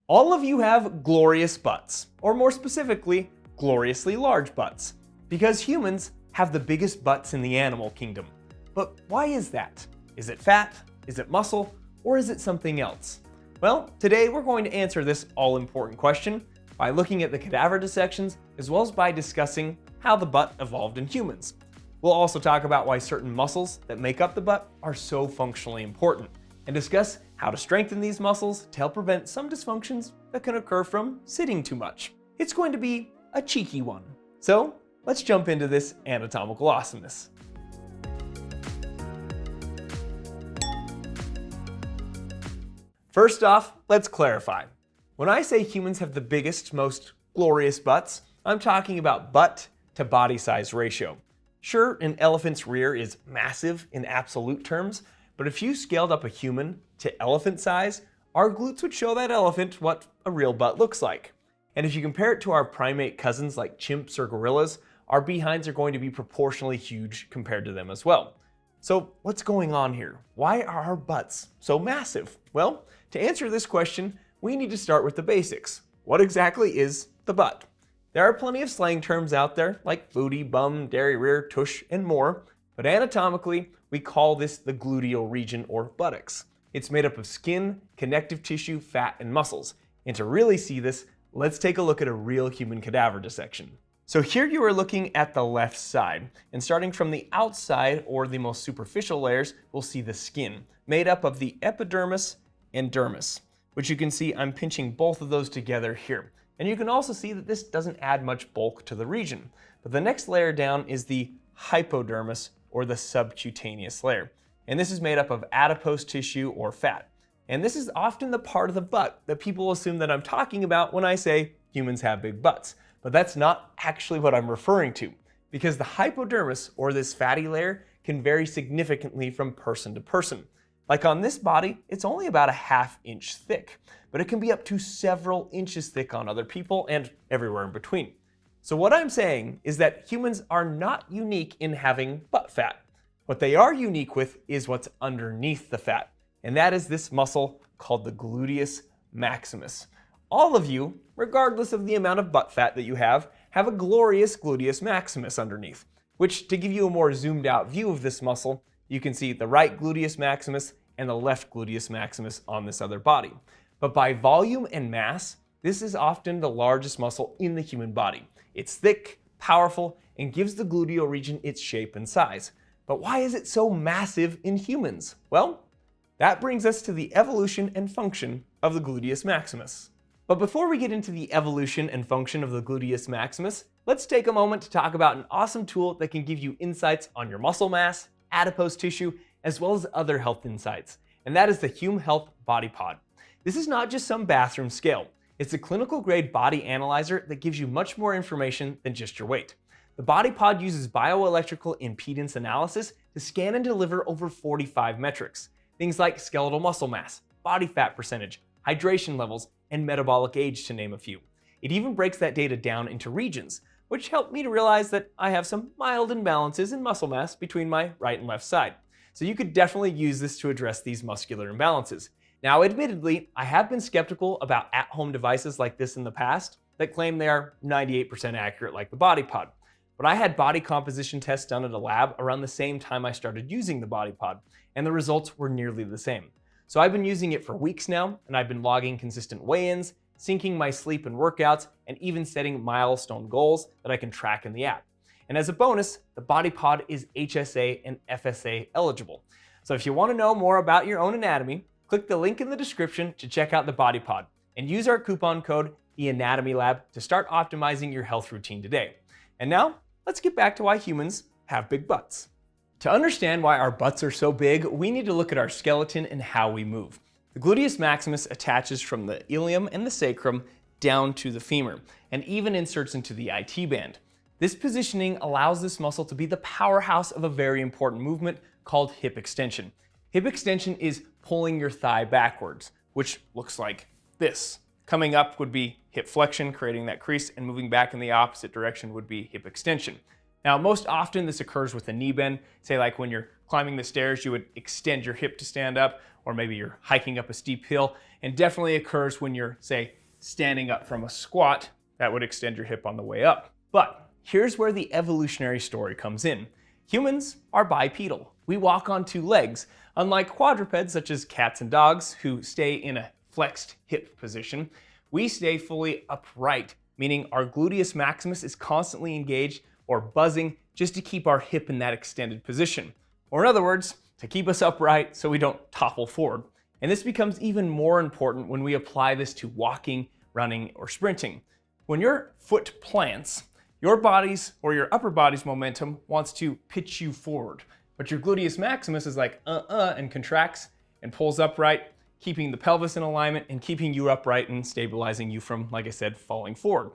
All of you have glorious butts, or more specifically, gloriously large butts, because humans have the biggest butts in the animal kingdom. But why is that? Is it fat? Is it muscle? Or is it something else? Well, today we're going to answer this all-important question by looking at the cadaver dissections, as well as by discussing how the butt evolved in humans. We'll also talk about why certain muscles that make up the butt are so functionally important, and discuss how to strengthen these muscles to help prevent some dysfunctions that can occur from sitting too much. It's going to be a cheeky one. So let's jump into this anatomical awesomeness. First off, let's clarify. When I say humans have the biggest, most glorious butts, I'm talking about butt to body size ratio. Sure, an elephant's rear is massive in absolute terms, but if you scaled up a human to elephant size, our glutes would show that elephant what a real butt looks like. And if you compare it to our primate cousins like chimps or gorillas, our behinds are going to be proportionally huge compared to them as well. So what's going on here? Why are our butts so massive? Well, to answer this question, we need to start with the basics. What exactly is the butt? There are plenty of slang terms out there like booty, bum, dairy rear, tush, and more, but anatomically, we call this the gluteal region or buttocks. It's made up of skin, connective tissue, fat, and muscles. And to really see this, let's take a look at a real human cadaver dissection. So here you are looking at the left side, and starting from the outside or the most superficial layers, we'll see the skin, made up of the epidermis and dermis, which you can see I'm pinching both of those together here. And you can also see that this doesn't add much bulk to the region. But the next layer down is the hypodermis, or the subcutaneous layer. And this is made up of adipose tissue or fat. And this is often the part of the butt that people assume that I'm talking about when I say humans have big butts. But that's not actually what I'm referring to, because the hypodermis, or this fatty layer, can vary significantly from person to person. Like on this body, it's only about a ½ inch thick, but it can be up to several inches thick on other people and everywhere in between. So what I'm saying is that humans are not unique in having butt fat. What they are unique with is what's underneath the fat, and that is this muscle called the gluteus maximus. All of you, regardless of the amount of butt fat that you have a glorious gluteus maximus underneath, which, to give you a more zoomed out view of this muscle, you can see the right gluteus maximus and the left gluteus maximus on this other body. But by volume and mass, this is often the largest muscle in the human body. It's thick, powerful, and gives the gluteal region its shape and size. But why is it so massive in humans? Well, that brings us to the evolution and function of the gluteus maximus. But before we get into the evolution and function of the gluteus maximus, let's take a moment to talk about an awesome tool that can give you insights on your muscle mass, adipose tissue, as well as other health insights, and that is the Hume Health BodyPod. This is not just some bathroom scale. It's a clinical grade body analyzer that gives you much more information than just your weight. The BodyPod uses bioelectrical impedance analysis to scan and deliver over 45 metrics. Things like skeletal muscle mass, body fat percentage, hydration levels, and metabolic age, to name a few. It even breaks that data down into regions, which helped me to realize that I have some mild imbalances in muscle mass between my right and left side. So you could definitely use this to address these muscular imbalances. Now, admittedly, I have been skeptical about at-home devices like this in the past that claim they are 98% accurate like the BodyPod. But I had body composition tests done at a lab around the same time I started using the BodyPod, and the results were nearly the same. So I've been using it for weeks now, and I've been logging consistent weigh-ins, syncing my sleep and workouts, and even setting milestone goals that I can track in the app. And as a bonus, the BodyPod is HSA and FSA eligible. So if you want to know more about your own anatomy, click the link in the description to check out the BodyPod and use our coupon code TheAnatomyLab to start optimizing your health routine today. And now, let's get back to why humans have big butts. To understand why our butts are so big, we need to look at our skeleton and how we move. The gluteus maximus attaches from the ilium and the sacrum down to the femur, and even inserts into the IT band. This positioning allows this muscle to be the powerhouse of a very important movement called hip extension. Hip extension is pulling your thigh backwards, which looks like this. Coming up would be hip flexion, creating that crease, and moving back in the opposite direction would be hip extension. Now, most often this occurs with a knee bend, say like when you're climbing the stairs, you would extend your hip to stand up, or maybe you're hiking up a steep hill, and definitely occurs when you're, say, standing up from a squat. That would extend your hip on the way up. But here's where the evolutionary story comes in. Humans are bipedal. We walk on two legs, unlike quadrupeds such as cats and dogs who stay in a flexed hip position. We stay fully upright, meaning our gluteus maximus is constantly engaged or buzzing just to keep our hip in that extended position. Or in other words, to keep us upright so we don't topple forward. And this becomes even more important when we apply this to walking, running, or sprinting. When your foot plants, your body's or your upper body's momentum wants to pitch you forward, but your gluteus maximus is like and contracts and pulls upright, keeping the pelvis in alignment and keeping you upright and stabilizing you from, like I said, falling forward.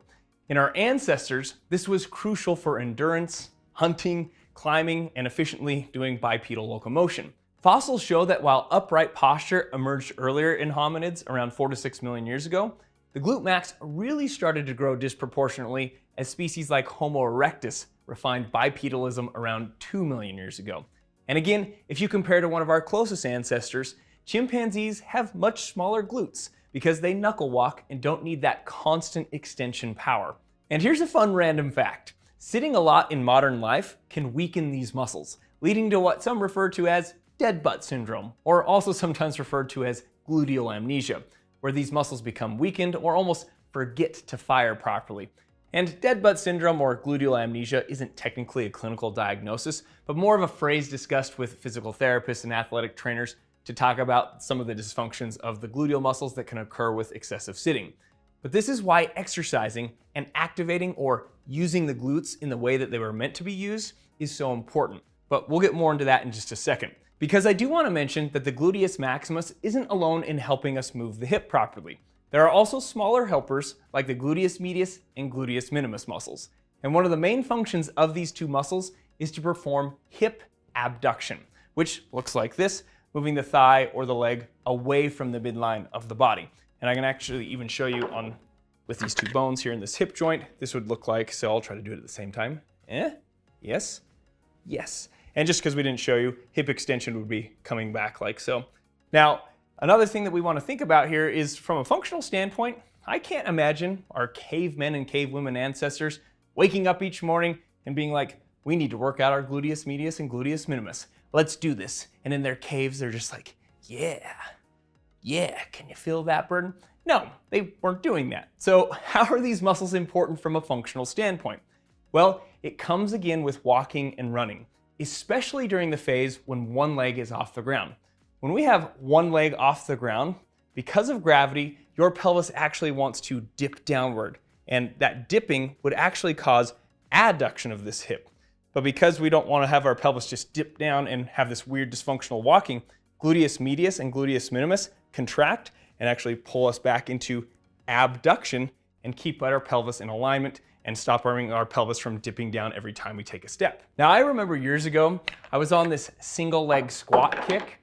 In our ancestors, this was crucial for endurance, hunting, climbing, and efficiently doing bipedal locomotion. Fossils show that while upright posture emerged earlier in hominids around 4 to 6 million years ago, the glute max really started to grow disproportionately as species like Homo erectus refined bipedalism around 2 million years ago. And again, if you compare to one of our closest ancestors, chimpanzees have much smaller glutes because they knuckle walk and don't need that constant extension power. And here's a fun random fact. Sitting a lot in modern life can weaken these muscles, leading to what some refer to as dead butt syndrome, or also sometimes referred to as gluteal amnesia, where these muscles become weakened or almost forget to fire properly. And dead butt syndrome or gluteal amnesia isn't technically a clinical diagnosis, but more of a phrase discussed with physical therapists and athletic trainers to talk about some of the dysfunctions of the gluteal muscles that can occur with excessive sitting. But this is why exercising and activating or using the glutes in the way that they were meant to be used is so important. But we'll get more into that in just a second. Because I do want to mention that the gluteus maximus isn't alone in helping us move the hip properly. There are also smaller helpers like the gluteus medius and gluteus minimus muscles. And one of the main functions of these two muscles is to perform hip abduction, which looks like this, moving the thigh or the leg away from the midline of the body. And I can actually even show you with these two bones here in this hip joint, this would look like, so I'll try to do it at the same time. Yes, yes. And just because we didn't show you, hip extension would be coming back like so. Now, another thing that we want to think about here is from a functional standpoint, I can't imagine our cavemen and cavewomen ancestors waking up each morning and being like, we need to work out our gluteus medius and gluteus minimus. Let's do this. And in their caves, they're just like, yeah, can you feel that burden? No, they weren't doing that. So how are these muscles important from a functional standpoint? Well, it comes again with walking and running, especially during the phase when one leg is off the ground. When we have one leg off the ground, because of gravity, your pelvis actually wants to dip downward. And that dipping would actually cause adduction of this hip. But because we don't want to have our pelvis just dip down and have this weird dysfunctional walking, gluteus medius and gluteus minimus contract and actually pull us back into abduction and keep our pelvis in alignment and stop our pelvis from dipping down every time we take a step. Now, I remember years ago, I was on this single leg squat kick,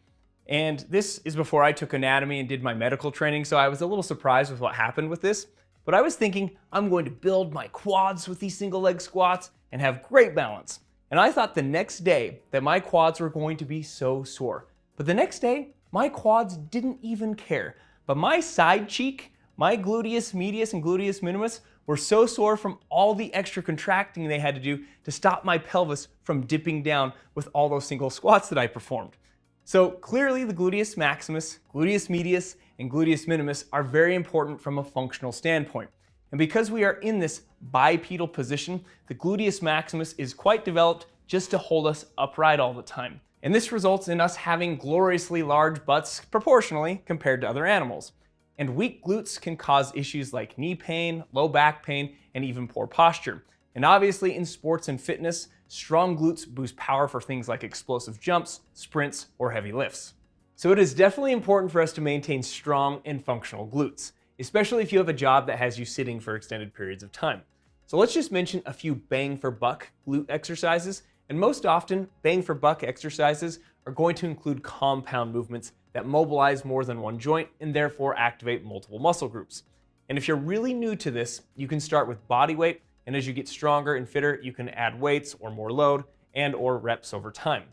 and this is before I took anatomy and did my medical training, so I was a little surprised with what happened with this. But I was thinking, I'm going to build my quads with these single leg squats and have great balance. And I thought the next day that my quads were going to be so sore. But the next day, my quads didn't even care. But my side cheek, my gluteus medius and gluteus minimus were so sore from all the extra contracting they had to do to stop my pelvis from dipping down with all those single squats that I performed. So clearly the gluteus maximus, gluteus medius, and gluteus minimus are very important from a functional standpoint. And because we are in this bipedal position, the gluteus maximus is quite developed just to hold us upright all the time. And this results in us having gloriously large butts proportionally compared to other animals. And weak glutes can cause issues like knee pain, low back pain, and even poor posture. And obviously in sports and fitness, strong glutes boost power for things like explosive jumps, sprints, or heavy lifts. So it is definitely important for us to maintain strong and functional glutes, especially if you have a job that has you sitting for extended periods of time. So let's just mention a few bang for buck glute exercises. And most often, bang for buck exercises are going to include compound movements that mobilize more than one joint and therefore activate multiple muscle groups. And if you're really new to this, you can start with body weight, and as you get stronger and fitter, you can add weights or more load and or reps over time.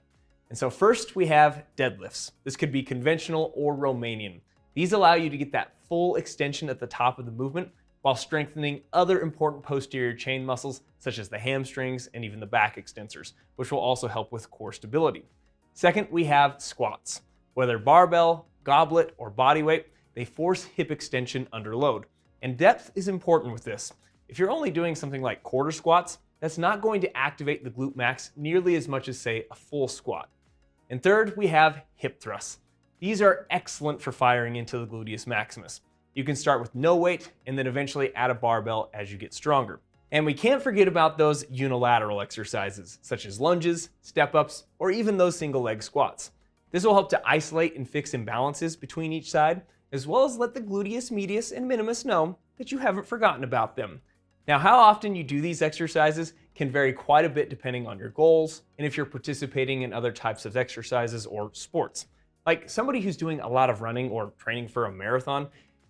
And And so first we have deadlifts. This could be conventional or Romanian. These allow you to get that full extension at the top of the movement while strengthening other important posterior chain muscles such as the hamstrings and even the back extensors, which will also help with core stability. Second, we have squats. Whether barbell, goblet, or body weight, they force hip extension under load. And depth is important with this. If you're only doing something like quarter squats, that's not going to activate the glute max nearly as much as, say, a full squat. And third, we have hip thrusts. These are excellent for firing into the gluteus maximus. You can start with no weight and then eventually add a barbell as you get stronger. And we can't forget about those unilateral exercises, such as lunges, step-ups, or even those single leg squats. This will help to isolate and fix imbalances between each side, as well as let the gluteus medius and minimus know that you haven't forgotten about them. Now, how often you do these exercises can vary quite a bit depending on your goals and if you're participating in other types of exercises or sports. Like somebody who's doing a lot of running or training for a marathon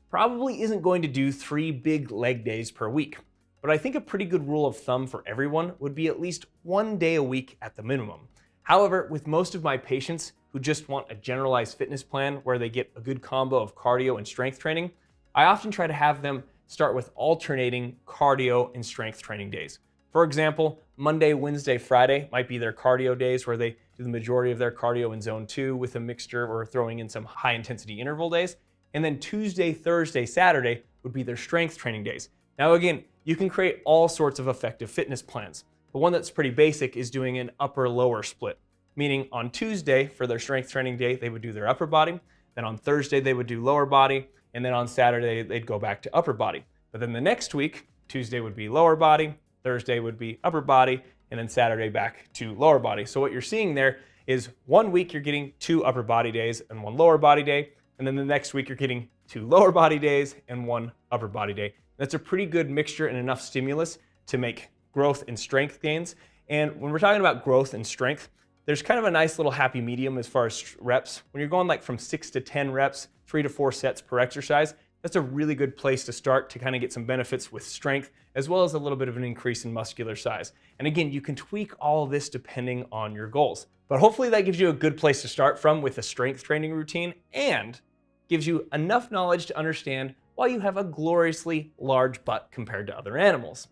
probably isn't going to do 3 big leg days per week. But I think a pretty good rule of thumb for everyone would be at least 1 day a week at the minimum. However, with most of my patients who just want a generalized fitness plan where they get a good combo of cardio and strength training, I often try to have them start with alternating cardio and strength training days. For example, Monday, Wednesday, Friday might be their cardio days where they do the majority of their cardio in zone 2 with a mixture or throwing in some high intensity interval days. And then Tuesday, Thursday, Saturday would be their strength training days. Now again, you can create all sorts of effective fitness plans, but one that's pretty basic is doing an upper-lower split, meaning on Tuesday for their strength training day, they would do their upper body, then on Thursday they would do lower body, and then on Saturday they'd go back to upper body. But then the next week, Tuesday would be lower body, Thursday would be upper body, and then Saturday back to lower body. So what you're seeing there is 1 week you're getting 2 upper body days and 1 lower body day, and then the next week you're getting 2 lower body days and 1 upper body day. That's a pretty good mixture and enough stimulus to make growth and strength gains. And when we're talking about growth and strength, there's kind of a nice little happy medium as far as reps. When you're going like from 6 to 10 reps, 3 to 4 sets per exercise, that's a really good place to start to kind of get some benefits with strength, as well as a little bit of an increase in muscular size. And again, you can tweak all of this depending on your goals. But hopefully that gives you a good place to start from with a strength training routine and gives you enough knowledge to understand why you have a gloriously large butt compared to other animals.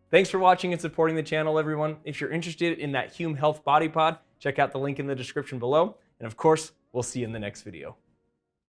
Thanks for watching and supporting the channel, everyone. If you're interested in that Hume Health BodyPod, check out the link in the description below. And of course, we'll see you in the next video.